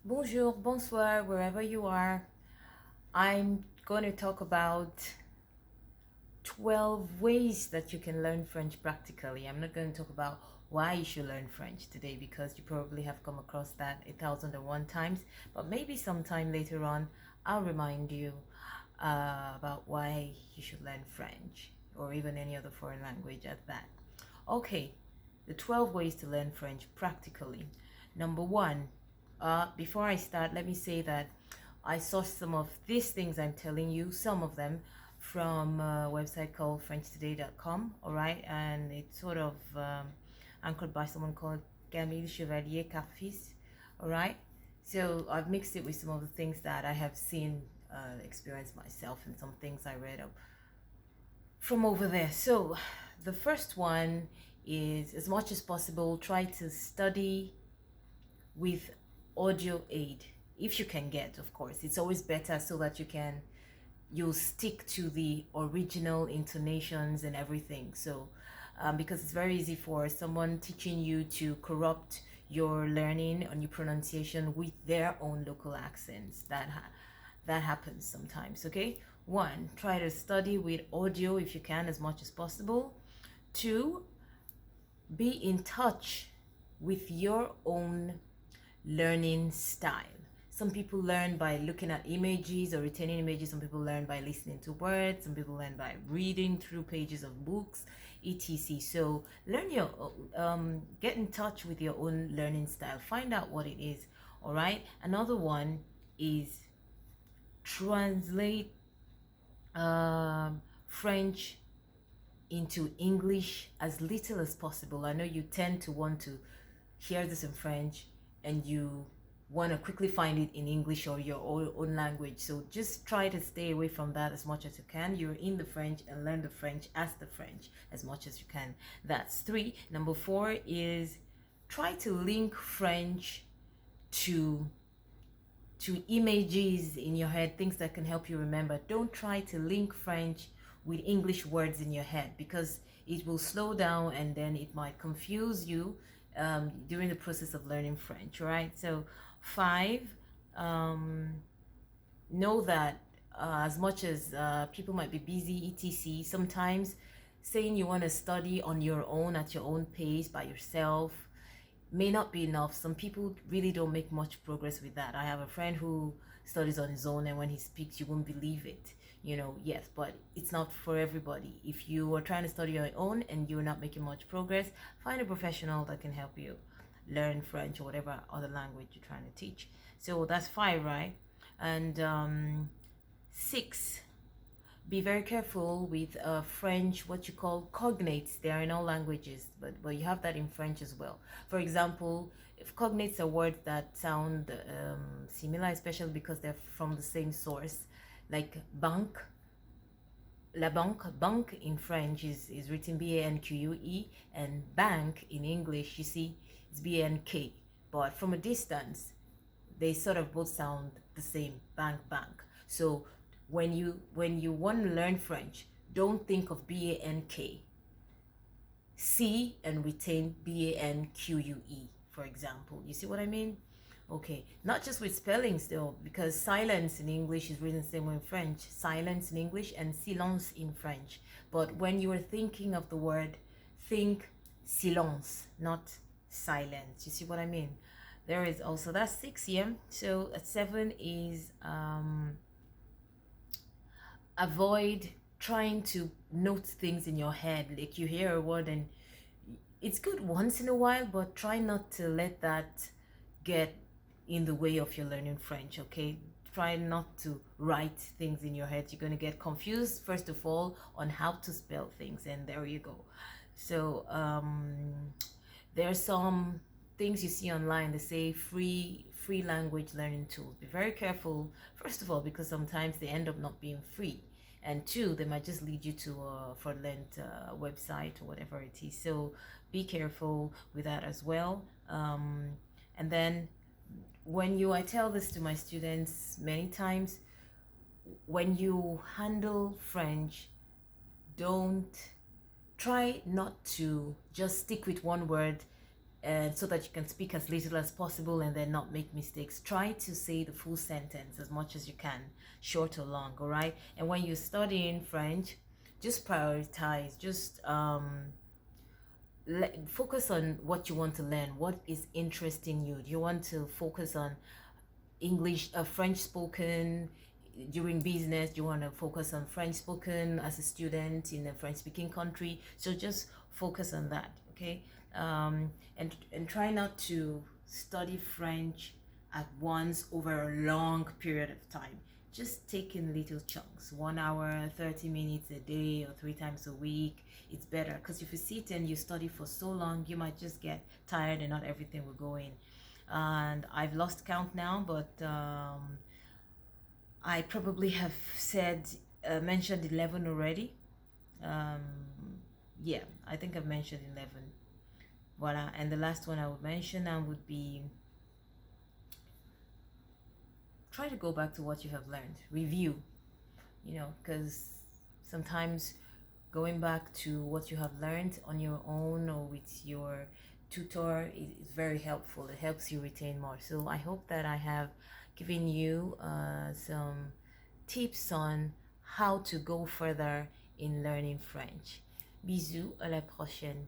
Bonjour, bonsoir, wherever you are. I'm going to talk about 12 ways that you can learn French practically. I'm not going to talk about why you should learn French today because you probably have come across that 1,001 times, but maybe sometime later on I'll remind you about why you should learn French or even any other foreign language at that. Okay, the 12 ways to learn French practically. Number one, before I start, let me say that I saw some of these things I'm telling you, some of them from a website called FrenchToday.com, all right? And it's sort of anchored by someone called Camille Chevalier Carfis, all right? So I've mixed it with some of the things that I have seen, experienced myself, and some things I read up from over there. So the first one is, as much as possible, try to study with audio aid if you can get, of course. It's always better so that you'll stick to the original intonations and everything. So because it's very easy for someone teaching you to corrupt your learning and your pronunciation with their own local accents. That happens sometimes. Okay, one, try to study with audio if you can, as much as possible. Two, be in touch with your own learning style. Some people learn by looking at images or retaining images. Some people learn by listening to words. Some people learn by reading through pages of books, etc. So learn your, get in touch with your own learning style. Find out what it is. All right. Another one is translate French into English as little as possible. I know you tend to want to hear this in French and you want to quickly find it in English or your own language. So just try to stay away from that as much as you can. You're in the French and learn the French as the French as much as you can. That's three. Number four is try to link French to images in your head, things that can help you remember. Don't try to link French with English words in your head because it will slow down and then it might confuse you during the process of learning French, right? So five, know that as much as people might be busy, etc., sometimes saying you want to study on your own at your own pace by yourself may not be enough. Some people really don't make much progress with that. I have a friend who studies on his own, and when he speaks, you won't believe it. Yes, but it's not for everybody. If you are trying to study on your own and you're not making much progress, find a professional that can help you learn French or whatever other language you're trying to teach. So that's five, right? And six, be very careful with French, what you call cognates. They are in all languages, but you have that in French as well. For example, if cognates are words that sound similar, especially because they're from the same source, like banque, la banque in French is written B-A-N-Q-U-E, and bank in English, you see, it's B-A-N-K. But from a distance, they sort of both sound the same, bank. So when you want to learn French, don't think of B-A-N-K. See and retain B-A-N-Q-U-E, for example. You see what I mean? Okay, not just with spellings though, because silence in English is written the same way in French. Silence in English and silence in French. But when you are thinking of the word, think silence, not silence. You see what I mean? There is also, that's six, yeah? So seven is avoid trying to note things in your head. Like you hear a word and it's good once in a while, but try not to let that get in the way of your learning French, okay? Try not to write things in your head. You're going to get confused, first of all, on how to spell things, and there you go. So there are some things you see online. They say free language learning tools. Be very careful, first of all, because sometimes they end up not being free, and two, they might just lead you to a fraudulent website or whatever it is. So be careful with that as well. And then I tell this to my students many times, when you handle French, don't try not to just stick with one word and so that you can speak as little as possible and then not make mistakes. Try to say the full sentence as much as you can, short or long, all right? And when you're studying French, just prioritize, just focus on what you want to learn, what is interesting you. Do you want to focus on English, French spoken during business? Do you want to focus on French spoken as a student in a French speaking country? So just focus on that, okay? And try not to study French at once over a long period of time. Just take in little chunks, 1 hour, 30 minutes a day, or 3 times a week. It's better, because if you sit and you study for so long, you might just get tired and not everything will go in. And I've lost count now, but I probably have mentioned 11 already. um, yeah, I think I've mentioned 11. Voila. And the last one I would mention would be, try to go back to what you have learned, review, because sometimes going back to what you have learned on your own or with your tutor is very helpful. It helps you retain more. So I hope that I have given you some tips on how to go further in learning French. Bisous, à la prochaine.